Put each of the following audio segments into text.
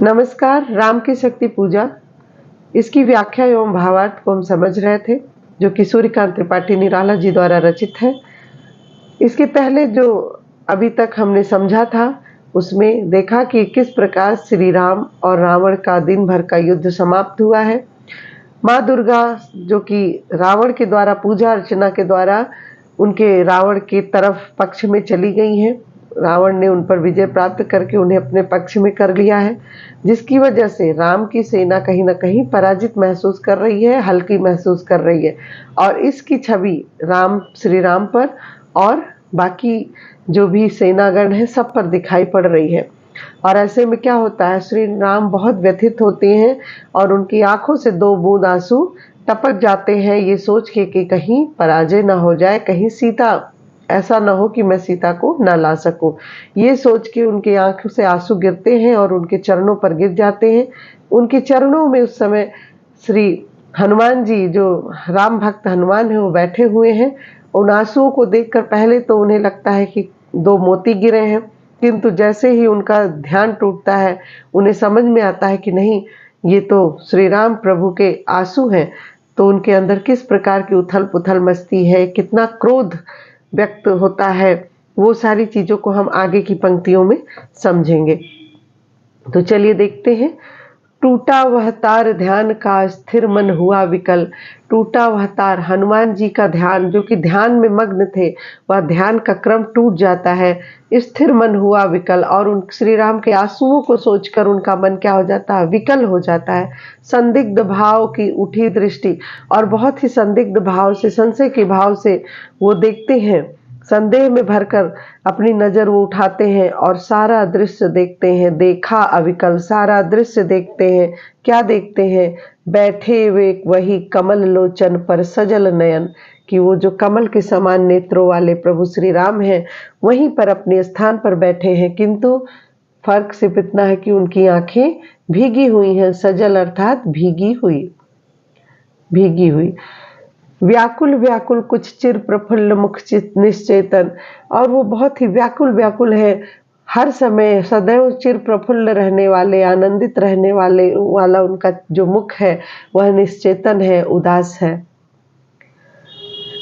नमस्कार। राम की शक्ति पूजा, इसकी व्याख्या एवं भावार्थ को हम समझ रहे थे, जो कि सूर्यकांत त्रिपाठी निराला जी द्वारा रचित है। इसके पहले जो अभी तक हमने समझा था, उसमें देखा कि किस प्रकार श्री राम और रावण का दिन भर का युद्ध समाप्त हुआ है। माँ दुर्गा जो कि रावण के द्वारा पूजा अर्चना के द्वारा उनके रावण के तरफ पक्ष में चली गई हैं। रावण ने उन पर विजय प्राप्त करके उन्हें अपने पक्ष में कर लिया है, जिसकी वजह से राम की सेना कहीं ना कहीं पराजित महसूस कर रही है, हल्की महसूस कर रही है, और इसकी छवि श्री राम पर और बाकी जो भी सेनागण है सब पर दिखाई पड़ रही है। और ऐसे में क्या होता है, श्री राम बहुत व्यथित होते हैं और उनकी आंखों से 2 बूंद आंसू टपक जाते हैं, ये सोच के कि कहीं पराजय ना हो जाए, कहीं सीता ऐसा ना हो कि मैं सीता को ना ला सकूं। ये सोच के उनकी आंखों से आंसू गिरते हैं और उनके चरणों पर गिर जाते हैं। उनके चरणों में उस समय श्री हनुमान जी, जो राम भक्त हनुमान है, वो बैठे हुए हैं। उन आंसुओं को देखकर पहले तो उन्हें लगता है कि 2 मोती गिरे हैं, किंतु जैसे ही उनका ध्यान टूटता है, उन्हें समझ में आता है कि नहीं, ये तो श्री राम प्रभु के आंसू हैं। तो उनके अंदर किस प्रकार की उथल पुथल मचती है, कितना क्रोध व्यक्त होता है, वो सारी चीजों को हम आगे की पंक्तियों में समझेंगे। तो चलिए देखते हैं। टूटा वह तार ध्यान का, स्थिर मन हुआ विकल। टूटा वह तार, हनुमान जी का ध्यान, जो कि ध्यान में मग्न थे, वह ध्यान का क्रम टूट जाता है। स्थिर मन हुआ विकल, और उन श्री राम के आंसुओं को सोचकर उनका मन क्या हो जाता है, विकल हो जाता है। संदिग्ध भाव की उठी दृष्टि, और बहुत ही संदिग्ध भाव से, संशय के भाव से वो देखते हैं, संदेह में भरकर अपनी नजर वो उठाते हैं और सारा दृश्य देखते हैं। देखा अविकल, सारा दृश्य देखते हैं। क्या देखते हैं? बैठे वे वही कमल लोचन पर सजल नयन, कि वो जो कमल के समान नेत्रों वाले प्रभु श्री राम हैं, वहीं पर अपने स्थान पर बैठे हैं, किंतु फर्क सिर्फ इतना है कि उनकी आंखें भीगी हुई हैं। सजल अर्थात भीगी हुई, भीगी हुई। व्याकुल व्याकुल कुछ चिर प्रफुल्ल मुख निश्चेतन, और वो बहुत ही व्याकुल व्याकुल है, हर समय सदैव चिर प्रफुल्ल रहने वाले, आनंदित रहने वाला उनका जो मुख है वह निश्चेतन है, उदास है।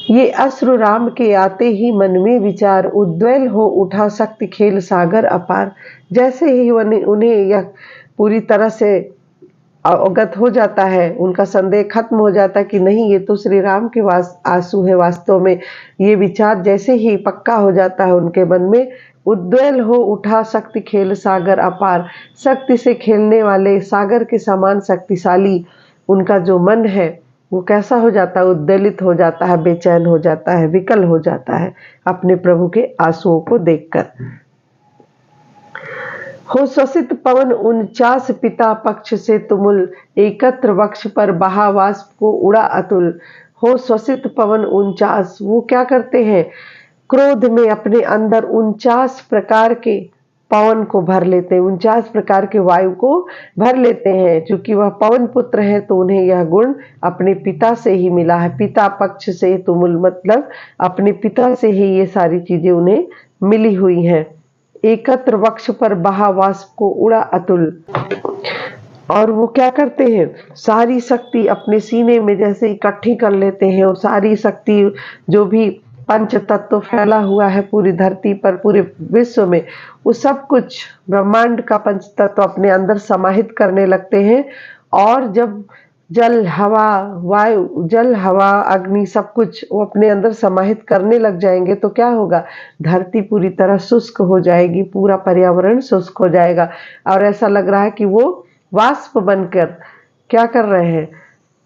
ये अश्रु राम के आते ही मन में विचार, उद्वेल हो उठा शक्ति खेल सागर अपार। जैसे ही उन्हें यह पूरी तरह से अवगत हो जाता है, उनका संदेह खत्म हो जाता है कि नहीं, ये तो श्री राम के आंसू है वास्तव में, ये विचार जैसे ही पक्का हो जाता है उनके मन में, उद्वेल हो उठा शक्ति खेल सागर अपार। शक्ति से खेलने वाले सागर के समान शक्तिशाली उनका जो मन है वो कैसा हो जाता है, उद्वेलित हो जाता है, बेचैन हो जाता है, विकल हो जाता है अपने प्रभु के आंसुओं को देखकर। हो श्वसित पवन 49 पिता पक्ष से तुमुल, एकत्र वक्ष पर बहा वाष्प को उड़ा अतुल। हो श्वसित पवन 49, वो क्या करते हैं, क्रोध में अपने अंदर 49 प्रकार के पवन को भर लेते हैं, 49 प्रकार के वायु को भर लेते हैं। चूंकि वह पवन पुत्र है तो उन्हें यह गुण अपने पिता से ही मिला है। पिता पक्ष से तुमुल मतलब अपने पिता से ही ये सारी चीजें उन्हें मिली हुई हैं। एकत्र वक्ष पर बहा वाष्प को उड़ा अतुल, और वो क्या करते हैं, सारी शक्ति अपने सीने में जैसे इकट्ठी कर लेते हैं, और सारी शक्ति जो भी पंच तत्व फैला हुआ है पूरी धरती पर, पूरे विश्व में, वो सब कुछ ब्रह्मांड का पंच तत्व अपने अंदर समाहित करने लगते हैं। और जब जल हवा वायु, जल हवा अग्नि सब कुछ वो अपने अंदर समाहित करने लग जाएंगे तो क्या होगा, धरती पूरी तरह शुष्क हो जाएगी, पूरा पर्यावरण शुष्क हो जाएगा, और ऐसा लग रहा है कि वो वाष्प बनकर क्या कर रहे हैं,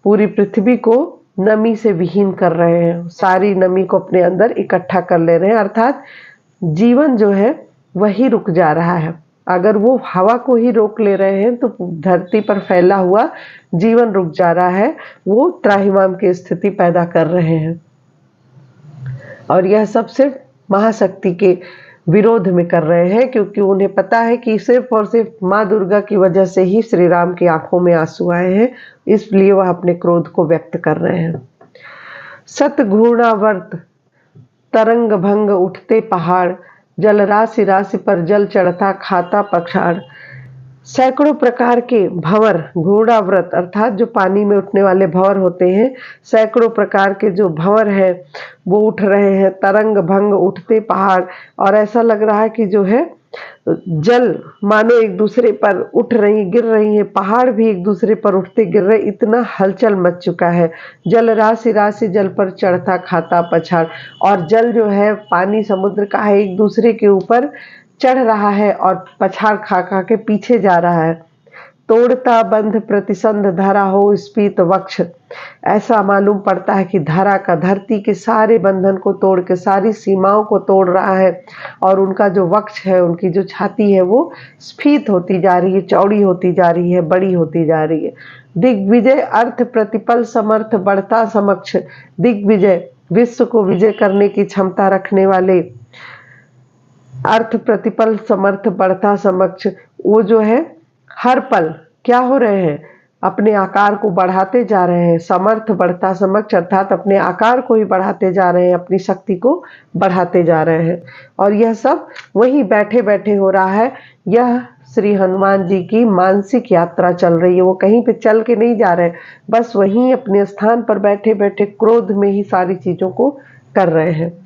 पूरी पृथ्वी को नमी से विहीन कर रहे हैं, सारी नमी को अपने अंदर इकट्ठा कर ले रहे हैं। अर्थात जीवन जो है वही रुक जा रहा है। अगर वो हवा को ही रोक ले रहे हैं तो धरती पर फैला हुआ जीवन रुक जा रहा है, वो त्राहिमाम की स्थिति पैदा कर रहे हैं। और यह सब सिर्फ महाशक्ति के विरोध में कर रहे हैं, क्योंकि उन्हें पता है कि सिर्फ और सिर्फ माँ दुर्गा की वजह से ही श्री राम की आंखों में आंसू आए हैं, इसलिए वह अपने क्रोध को व्यक्त कर रहे हैं। सत घूर्णावर्त तरंग भंग उठते पहाड़, जल राशि राशि पर जल चढ़ता खाता पक्षाड़। सैकड़ों प्रकार के भंवर, घोड़ाव्रत अर्थात जो पानी में उठने वाले भंवर होते हैं, सैकड़ों प्रकार के जो भंवर हैं वो उठ रहे हैं, तरंग भंग उठते पहाड़। और ऐसा लग रहा है कि जो है जल मानो एक दूसरे पर उठ रही गिर रही है, पहाड़ भी एक दूसरे पर उठते गिर रहे, इतना हलचल मच चुका है। जल राशि राशि जल पर चढ़ता खाता पछाड़। और जल जो है पानी समुद्र का है, एक दूसरे के ऊपर चढ़ रहा है और पछाड़ खा खा के पीछे जा रहा है। तोड़ता बंध प्रतिसंध धरा हो स्पीत वक्ष। ऐसा मालूम पड़ता है कि धरा का धरती के सारे बंधन को तोड़ के सारी सीमाओं को तोड़ रहा है, और उनका जो वक्ष है, उनकी जो छाती है वो स्फीत होती जा रही है, चौड़ी होती जा रही है, बड़ी होती जा रही है। दिग्विजय अर्थ प्रतिपल समर्थ बढ़ता समक्ष। दिग्विजय विश्व को विजय करने की क्षमता रखने वाले, अर्थ प्रतिपल समर्थ बढ़ता समक्ष, वो जो है हर पल क्या हो रहे हैं, अपने आकार को बढ़ाते जा रहे हैं। समर्थ बढ़ता समक्ष अर्थात अपने आकार को ही बढ़ाते जा रहे हैं, अपनी शक्ति को बढ़ाते जा रहे हैं। और यह सब वहीं बैठे बैठे हो रहा है। यह श्री हनुमान जी की मानसिक यात्रा चल रही है। वो कहीं पे चल के नहीं जा रहे, बस वहीं अपने स्थान पर बैठे बैठे क्रोध में ही सारी चीजों को कर रहे हैं।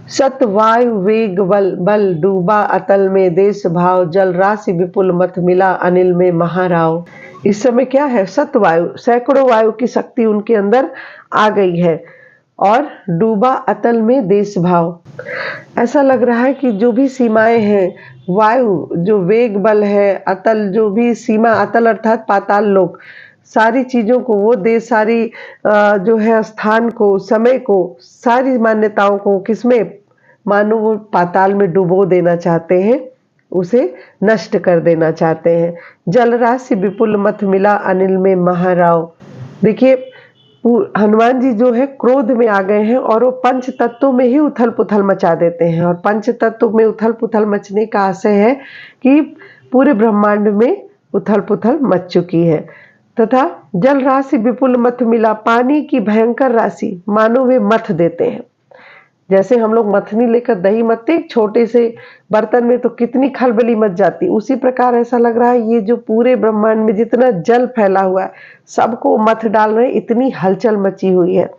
सत वायु वेग बल बल डूबा अतल में देश भाव, जल राशि विपुल मत मिला अनिल में महाराव। इस समय क्या है, सत वायु, सैकड़ों वायु की शक्ति उनके अंदर आ गई है। और डूबा अतल में देश भाव, ऐसा लग रहा है कि जो भी सीमाएं हैं, वायु जो वेग बल है, अतल जो भी सीमा, अतल अर्थात पाताल लोक, सारी चीजों को वो दे, सारी जो है स्थान को, समय को, सारी मान्यताओं को किसमें, मानो वो पाताल में डुबो देना चाहते हैं, उसे नष्ट कर देना चाहते हैं। जल राशि विपुल मत मिला अनिल में महाराव। देखिए हनुमान जी जो है क्रोध में आ गए हैं और वो पंच तत्वों में ही उथल पुथल मचा देते हैं। और पंच तत्व में उथल पुथल मचने का आशय है कि पूरे ब्रह्मांड में उथल पुथल मच चुकी है। तथा जल राशि विपुल मथ मिला, पानी की भयंकर राशि मानो वे मथ देते हैं। जैसे हम लोग मथनी लेकर दही मथते एक छोटे से बर्तन में तो कितनी खलबली मच जाती, उसी प्रकार ऐसा लग रहा है ये जो पूरे ब्रह्मांड में जितना जल फैला हुआ है सबको मथ डाल रहे, इतनी हलचल मची हुई है।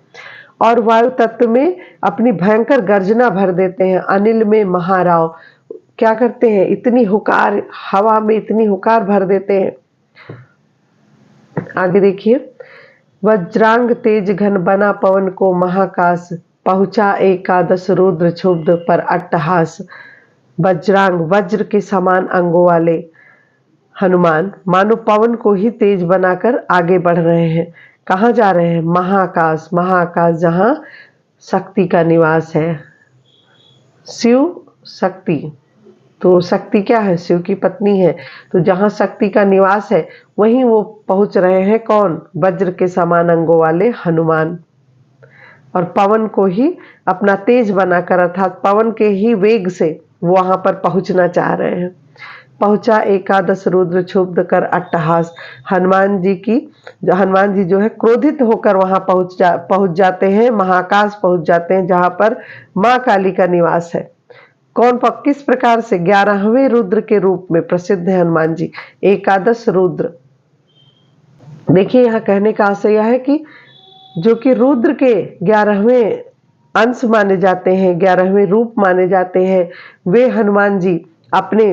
और वायु तत्व में अपनी भयंकर गर्जना भर देते हैं। अनिल में महाराव क्या करते हैं, इतनी हुकार, हवा में इतनी हुकार भर देते हैं। आगे देखिए, वज्रांग तेज घन बना पवन को महाकाश, पहुंचा एकादश रुद्र क्षुब्ध पर अट्टहास। वज्रांग वज्र के समान अंगों वाले हनुमान मानो पवन को ही तेज बनाकर आगे बढ़ रहे हैं। कहाँ जा रहे हैं, महाकाश, महाकाश जहाँ शक्ति का निवास है। शिव शक्ति, तो शक्ति क्या है, शिव की पत्नी है, तो जहाँ शक्ति का निवास है वहीं वो पहुंच रहे हैं। कौन, वज्र के समान अंगों वाले हनुमान। और पवन को ही अपना तेज बनाकर अर्थात पवन के ही वेग से वो वहां पर पहुंचना चाह रहे हैं। पहुंचा एकादश रुद्र क्षुब्ध कर अट्टहास। हनुमान जी जो है क्रोधित होकर वहां पहुंच जाते हैं, महाकाश पहुंच जाते हैं जहां पर माँ काली का निवास है। कौन किस प्रकार से, 11वें रुद्र के रूप में प्रसिद्ध है हनुमान जी, एकादश रुद्र। देखिए यहाँ कहने का आशय यह है कि जो कि रुद्र के 11वें अंश माने जाते हैं, 11वें रूप माने जाते हैं, वे हनुमान जी अपने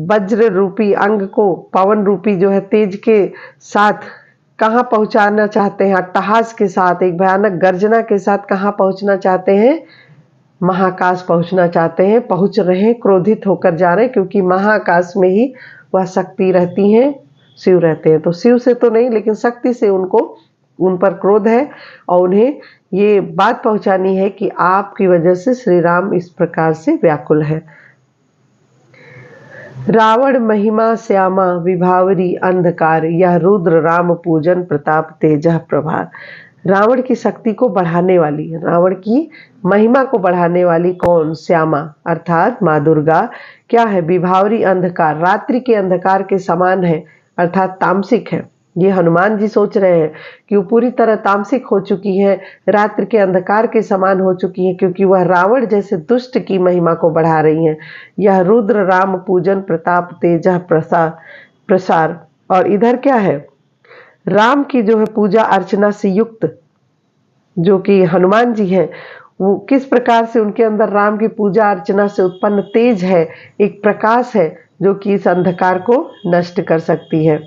वज्र रूपी अंग को पवन रूपी जो है तेज के साथ कहाँ पहुंचाना चाहते हैं, अट्टहास के साथ, एक भयानक गर्जना के साथ कहाँ पहुंचना चाहते हैं, महाकाश पहुंचना चाहते हैं, पहुंच रहे हैं, क्रोधित होकर जा रहे हैं, क्योंकि महाकाश में ही वह शक्ति रहती है, शिव रहते हैं। तो शिव से तो नहीं लेकिन शक्ति से उन पर क्रोध है और उन्हें ये बात पहुंचानी है कि आपकी वजह से श्री राम इस प्रकार से व्याकुल है। रावण महिमा श्यामा विभावरी अंधकार, यह रुद्र राम पूजन प्रताप तेजह प्रभार। रावण की शक्ति को बढ़ाने वाली, रावण की महिमा को बढ़ाने वाली कौन, श्यामा अर्थात माँ दुर्गा क्या है, विभावरी अंधकार, रात्रि के अंधकार के समान है अर्थात तामसिक है। ये हनुमान जी सोच रहे हैं कि वो पूरी तरह तामसिक हो चुकी है, रात्रि के अंधकार के समान हो चुकी है, क्योंकि वह रावण जैसे दुष्ट की महिमा को बढ़ा रही हैं। यह रुद्र राम पूजन प्रताप तेजः प्रसार। और इधर क्या है, राम की जो है पूजा अर्चना से युक्त जो कि हनुमान जी हैं, वो किस प्रकार से उनके अंदर राम की पूजा अर्चना से उत्पन्न तेज है, एक प्रकाश है जो कि इस अंधकार को नष्ट कर सकती है।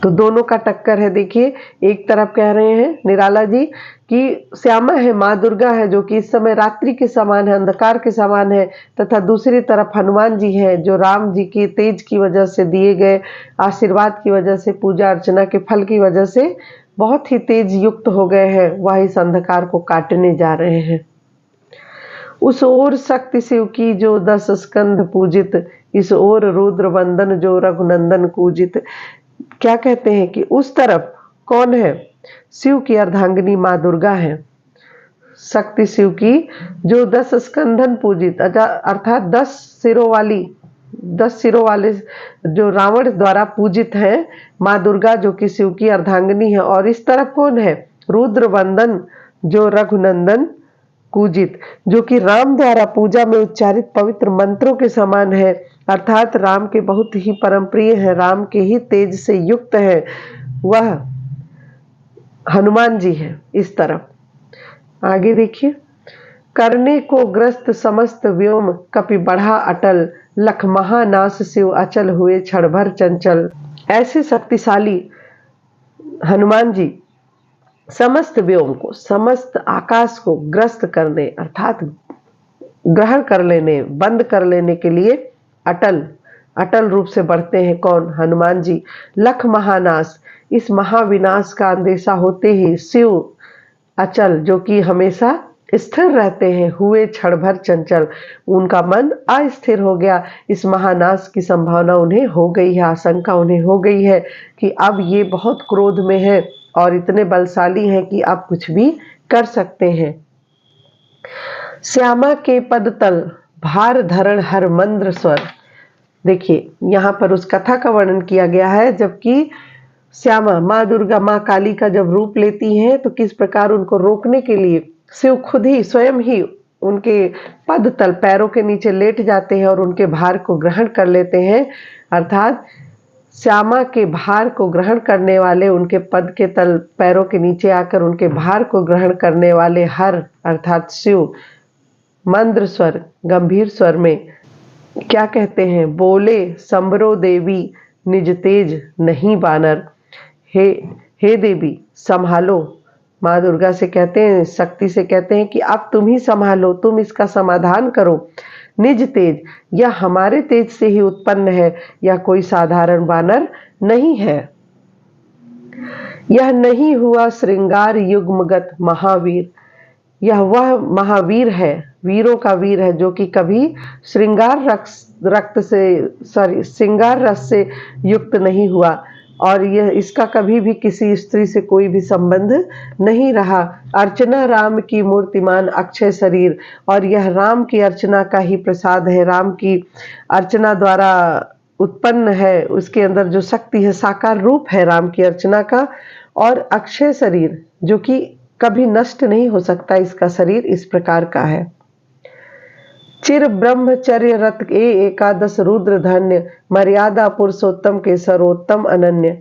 तो दोनों का टक्कर है। देखिए, एक तरफ कह रहे हैं निराला जी कि श्यामा है, माँ दुर्गा है, जो कि इस समय रात्रि के समान है, अंधकार के समान है, तथा दूसरी तरफ हनुमान जी हैं जो राम जी के तेज की वजह से, दिए गए आशीर्वाद की वजह से, पूजा अर्चना के फल की वजह से बहुत ही तेज युक्त हो गए हैं। वह इस अंधकार को काटने जा रहे हैं। उस ओर शक्ति शिव की जो 10 स्कंद पूजित, इस ओर रुद्र वंदन जो रघुनंदन पूजित। क्या कहते हैं कि उस तरफ कौन है, शिव की अर्धांगिनी माँ दुर्गा है, शक्ति शिव की जो 10 स्कंदन पूजित अर्थात 10 सिरों वाले जो रावण द्वारा पूजित हैं, माँ दुर्गा जो कि शिव की अर्धांगिनी है। और इस तरफ कौन है, रुद्र वंदन जो रघुनंदन पूजित, जो कि राम द्वारा पूजा में उच्चारित पवित्र मंत्रों के समान है, अर्थात राम के बहुत ही परम प्रिय है, राम के ही तेज से युक्त है, वह हनुमान जी है। इस तरफ आगे देखिए, करने को ग्रस्त समस्त व्योम कपि बढ़ा अटल, लख महानाश शिव अचल हुए क्षण भर चंचल। ऐसे शक्तिशाली हनुमान जी समस्त व्योम को, समस्त आकाश को ग्रस्त करने अर्थात ग्रहण कर लेने, बंद कर लेने के लिए अटल रूप से बढ़ते हैं। कौन, हनुमान जी। लख महानाश, इस महाविनाश का अंदेशा होते ही शिव अचल जो कि हमेशा स्थिर रहते हैं, हुए क्षण भर चंचल, उनका मन अस्थिर हो गया। इस महानाश की संभावना उन्हें हो गई है, आशंका उन्हें हो गई है कि अब ये बहुत क्रोध में है और इतने बलशाली हैं कि आप कुछ भी कर सकते हैं। श्यामा के पद तल भार धरण हर मंद्र स्वर। देखिए, यहाँ पर उस कथा का वर्णन किया गया है, जबकि श्यामा माँ दुर्गा, माँ काली का जब रूप लेती हैं तो किस प्रकार उनको रोकने के लिए शिव खुद ही स्वयं ही उनके पद तल, पैरों के नीचे लेट जाते हैं और उनके भार को ग्रहण कर लेते हैं। अर्थात श्यामा के भार को ग्रहण करने वाले, उनके पद के तल पैरों के नीचे आकर उनके भार को ग्रहण करने वाले हर अर्थात शिव मंद्र स्वर, गंभीर स्वर में क्या कहते हैं, बोले संबरो देवी निज तेज नहीं बानर। हे देवी संभालो, माँ दुर्गा से कहते हैं, शक्ति से कहते हैं कि अब तुम ही संभालो, तुम इसका समाधान करो। निज तेज, यह हमारे तेज से ही उत्पन्न है, यह कोई साधारण वानर नहीं है। यह नहीं हुआ श्रृंगार युग्मगत महावीर, यह वह महावीर है, वीरों का वीर है, जो कि कभी श्रृंगार रस से युक्त नहीं हुआ और यह इसका कभी भी किसी स्त्री से कोई भी संबंध नहीं रहा। अर्चना राम की मूर्तिमान अक्षय शरीर, और यह राम की अर्चना का ही प्रसाद है, राम की अर्चना द्वारा उत्पन्न है, उसके अंदर जो शक्ति है, साकार रूप है राम की अर्चना का। और अक्षय शरीर जो कि कभी नष्ट नहीं हो सकता, इसका शरीर इस प्रकार का है। चिर ब्रह्मचर्य रत एकादश रुद्र धन्य, मर्यादा पुरुषोत्तम के सर्वोत्तम अनन्य।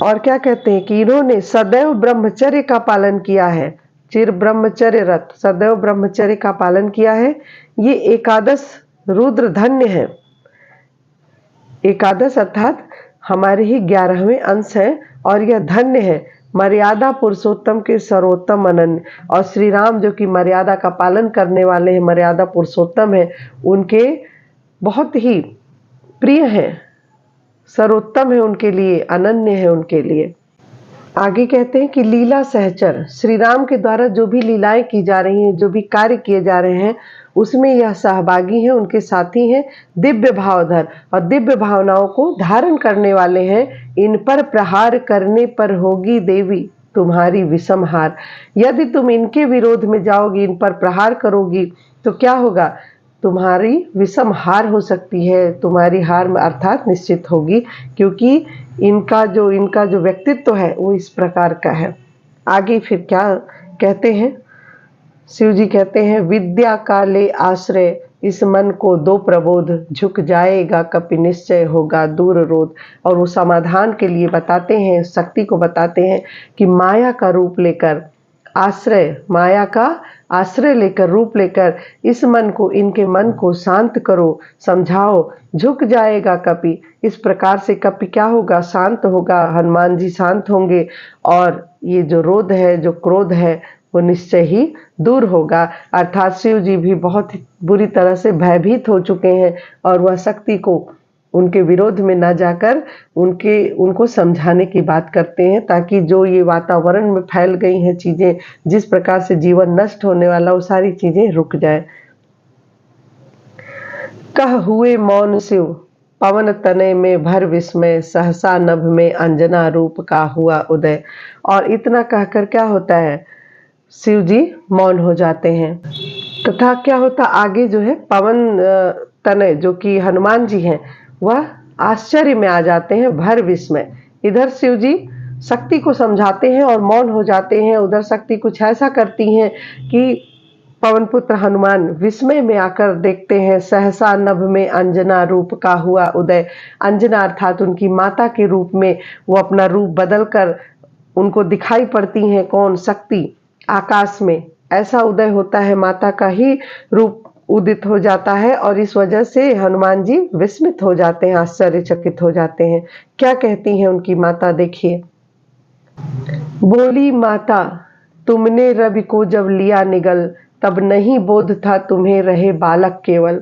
और क्या कहते हैं कि इन्होंने सदैव ब्रह्मचर्य का पालन किया है। चिर ब्रह्मचर्य रत, सदैव ब्रह्मचर्य का पालन किया है। ये एकादश रुद्र धन्य है। एकादश अर्थात हमारे ही 11वें अंश है और यह धन्य है, मर्यादा पुरुषोत्तम के सर्वोत्तम अनन्य। और श्री राम जो कि मर्यादा का पालन करने वाले हैं, मर्यादा पुरुषोत्तम है, उनके बहुत ही प्रिय हैं, सर्वोत्तम है उनके लिए, अनन्य है उनके लिए। आगे कहते हैं कि लीला सहचर, श्री राम के द्वारा जो भी लीलाएं की जा रही हैं, जो भी कार्य किए जा रहे हैं, उसमें यह सहभागी हैं, उनके साथी हैं, दिव्य भावधर और दिव्य भावनाओं को धारण करने वाले हैं। इन पर प्रहार करने पर होगी देवी तुम्हारी विषम हार। यदि तुम इनके विरोध में जाओगी, इन पर प्रहार करोगी, तो क्या होगा, तुम्हारी विषम हार हो सकती है, तुम्हारी हार अर्थात निश्चित होगी, क्योंकि इनका जो व्यक्तित्व है वो इस प्रकार का है। आगे फिर क्या कहते हैं, शिव जी कहते हैं, विद्या का ले आश्रय इस मन को दो प्रबोध, झुक जाएगा कपि निश्चय होगा दूर रोध। और वो समाधान के लिए बताते हैं, शक्ति को बताते हैं कि माया का रूप लेकर, आश्रय, माया का आश्रय लेकर, रूप लेकर इस मन को, इनके मन को शांत करो, समझाओ, झुक जाएगा कपि। इस प्रकार से कपि क्या होगा, शांत होगा, हनुमान जी शांत होंगे और ये जो रोध है, जो क्रोध है, वो निश्चय ही दूर होगा। अर्थात शिव जी भी बहुत बुरी तरह से भयभीत हो चुके हैं और वह शक्ति को उनके विरोध में ना जाकर उनको समझाने की बात करते हैं, ताकि जो ये वातावरण में फैल गई हैं चीजें, जिस प्रकार से जीवन नष्ट होने वाला, वो सारी चीजें रुक जाए। कह हुए मौन शिव पवन तनय में भर विस्मय, सहसा नभ में अंजना रूप का हुआ उदय। और इतना कहकर क्या होता है, शिव जी मौन हो जाते हैं। तथा क्या होता आगे जो है, पवन तनय जो कि हनुमान जी हैं, वह आश्चर्य में आ जाते हैं, भर विस्मय। इधर शिव जी शक्ति को समझाते हैं और मौन हो जाते हैं, उधर शक्ति कुछ ऐसा करती हैं कि पवन पुत्र हनुमान विस्मय में आकर देखते हैं, सहसा नभ में अंजना रूप का हुआ उदय। अंजना अर्थात उनकी माता के रूप में वो अपना रूप बदलकर उनको दिखाई पड़ती हैं। कौन, शक्ति। आकाश में ऐसा उदय होता है, माता का ही रूप उदित हो जाता है और इस वजह से हनुमान जी विस्मित हो जाते हैं, आश्चर्यचकित हो जाते हैं। क्या कहती हैं उनकी माता, देखिए। बोली माता, तुमने रवि को जब लिया निगल, तब नहीं बोध था तुम्हें रहे बालक केवल।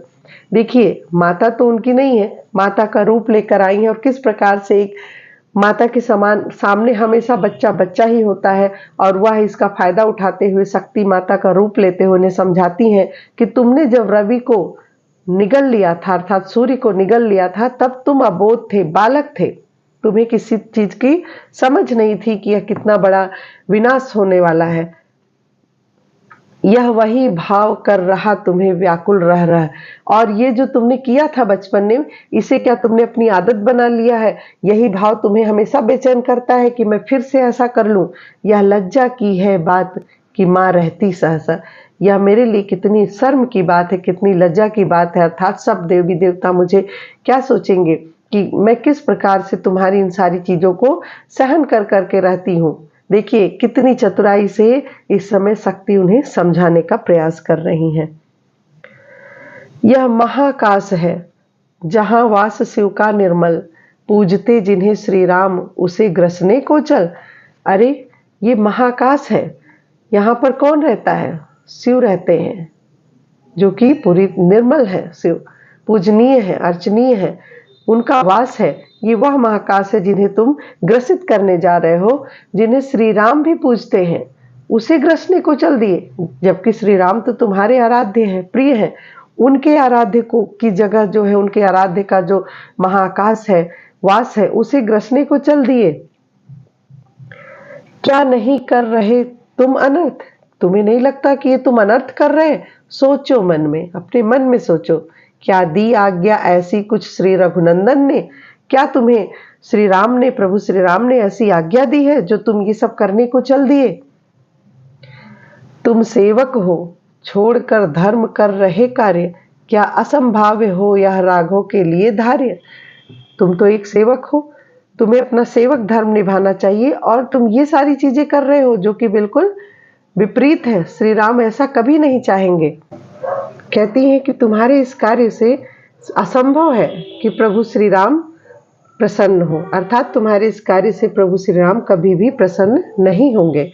देखिए, माता तो उनकी नहीं है, माता का रूप लेकर आई है और किस प्रकार से एक माता के समान सामने हमेशा बच्चा बच्चा ही होता है, और वह इसका फायदा उठाते हुए शक्ति माता का रूप लेते हुए उन्हें समझाती हैं कि तुमने जब रवि को निगल लिया था, अर्थात सूर्य को निगल लिया था, तब तुम अबोध थे, बालक थे, तुम्हें किसी चीज की समझ नहीं थी कि यह कितना बड़ा विनाश होने वाला है। यह वही भाव कर रहा तुम्हें व्याकुल रह रहा। और ये जो तुमने किया था बचपन में, इसे क्या तुमने अपनी आदत बना लिया है? यही भाव तुम्हें हमेशा बेचैन करता है कि मैं फिर से ऐसा कर लूं। यह लज्जा की है बात कि माँ रहती सहसा। यह मेरे लिए कितनी शर्म की बात है, कितनी लज्जा की बात है। अर्थात सब देवी देवता मुझे क्या सोचेंगे कि मैं किस प्रकार से तुम्हारी इन सारी चीजों को सहन कर करके रहती हूँ। देखिए कितनी चतुराई से इस समय शक्ति उन्हें समझाने का प्रयास कर रही हैं। यह महाकाश है जहां वास शिव का निर्मल, पूजते जिन्हें श्री राम उसे ग्रसने को चल। अरे ये महाकाश है, यहाँ पर कौन रहता है? शिव रहते हैं, जो कि पूरी निर्मल है। शिव पूजनीय है, अर्चनीय है, उनका वास है। ये वह महाकाश है जिन्हें तुम ग्रसित करने जा रहे हो, जिन्हें श्री राम भी पूजते हैं, उसे ग्रसने को चल दिए। जबकि श्री राम तो तुम्हारे आराध्य हैं, प्रिय हैं, उनके आराध्य को की जगह जो है, उनके आराध्य का जो महाकाश है, वास है, उसे ग्रसने को चल दिए। क्या नहीं कर रहे तुम अनर्थ? तुम्हें नहीं लगता कि ये तुम अनर्थ कर रहे? सोचो मन में, अपने मन में सोचो, क्या दी आज्ञा ऐसी कुछ श्री रघुनंदन ने? क्या तुम्हें श्री राम ने, प्रभु श्री राम ने ऐसी आज्ञा दी है जो तुम ये सब करने को चल दिए? तुम सेवक हो, छोड़कर धर्म कर रहे कार्य, क्या असंभाव्य हो यह राघव के लिए धार्य? तुम तो एक सेवक हो, तुम्हें अपना सेवक धर्म निभाना चाहिए और तुम ये सारी चीजें कर रहे हो जो कि बिल्कुल विपरीत है। श्री राम ऐसा कभी नहीं चाहेंगे। कहती हैं कि तुम्हारे इस कार्य से असंभव है कि प्रभु श्री राम प्रसन्न हो, अर्थात तुम्हारे इस कार्य से प्रभु श्री राम कभी भी प्रसन्न नहीं होंगे।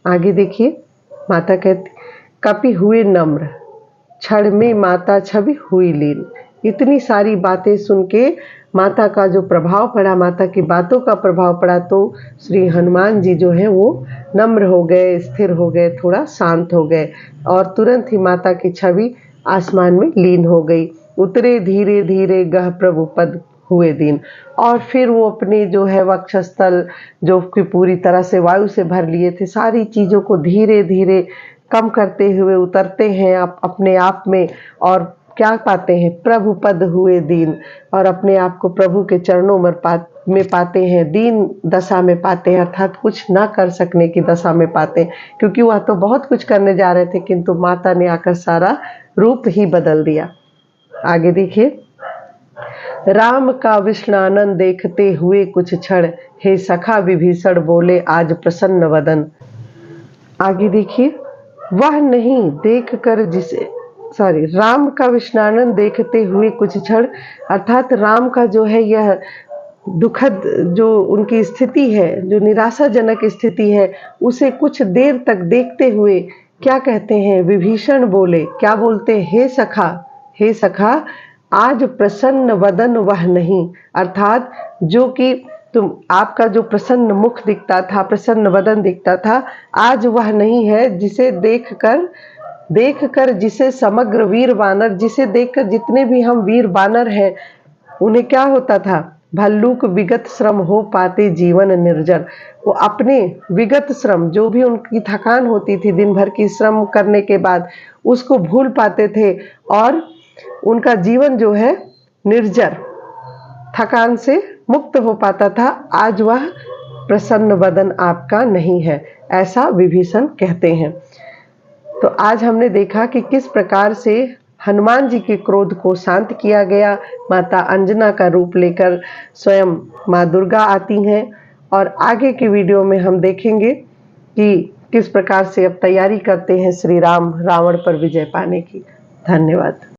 आगे देखिए, माता कहती, कपि हुए नम्र, क्षण में माता छवि हुई लीन। इतनी सारी बातें सुन के माता का जो प्रभाव पड़ा, माता की बातों का प्रभाव पड़ा, तो श्री हनुमान जी जो है वो नम्र हो गए, स्थिर हो गए, थोड़ा शांत हो गए और तुरंत ही माता की छवि आसमान में लीन हो गई। उतरे धीरे धीरे गह प्रभु पद हुए दीन। और फिर वो अपने जो है वक्षस्थल, जो कि पूरी तरह से वायु से भर लिए थे, सारी चीजों को धीरे धीरे कम करते हुए उतरते हैं अपने आप में और क्या पाते हैं? प्रभु पद हुए दीन, और अपने आप को प्रभु के चरणों में पाते हैं, दीन दशा में पाते हैं, अर्थात कुछ ना कर सकने की दशा में पाते हैं, क्योंकि वह तो बहुत कुछ करने जा रहे थे, किंतु माता ने आकर सारा रूप ही बदल दिया। आगे देखिए, राम का विष्णानंद देखते हुए कुछ क्षण, हे सखा विभीषण बोले आज प्रसन्न वदन। आगे देखिए, वह नहीं देख कर जिसे राम का विष्णानंद देखते हुए कुछ क्षण, अर्थात राम का जो है यह दुखद जो उनकी स्थिति है, जो निराशाजनक स्थिति है, उसे कुछ देर तक देखते हुए क्या कहते हैं? विभीषण बोले, क्या बोलते? हे सखा, हे सखा, आज प्रसन्न वदन वह नहीं, अर्थात जो कि तुम आपका जो प्रसन्न मुख दिखता था, प्रसन्न वदन दिखता था, आज वह नहीं है, जिसे देखकर जिसे समग्र वीर वानर, जिसे देखकर जितने भी हम वीर वानर हैं, उन्हें क्या होता था? भल्लूक विगत श्रम हो पाते जीवन निर्जर। वो अपने विगत श्रम, जो भी उनकी थकान होती थी दिन भर की श्रम करने के बाद, उसको भूल पाते थे और उनका जीवन जो है निर्जर, थकान से मुक्त हो पाता था। आज वह प्रसन्न वदन आपका नहीं है, ऐसा विभीषण कहते हैं। तो आज हमने देखा कि किस प्रकार से हनुमान जी के क्रोध को शांत किया गया। माता अंजना का रूप लेकर स्वयं माँ दुर्गा आती हैं, और आगे की वीडियो में हम देखेंगे कि किस प्रकार से अब तैयारी करते हैं श्री राम रावण पर विजय पाने की। धन्यवाद।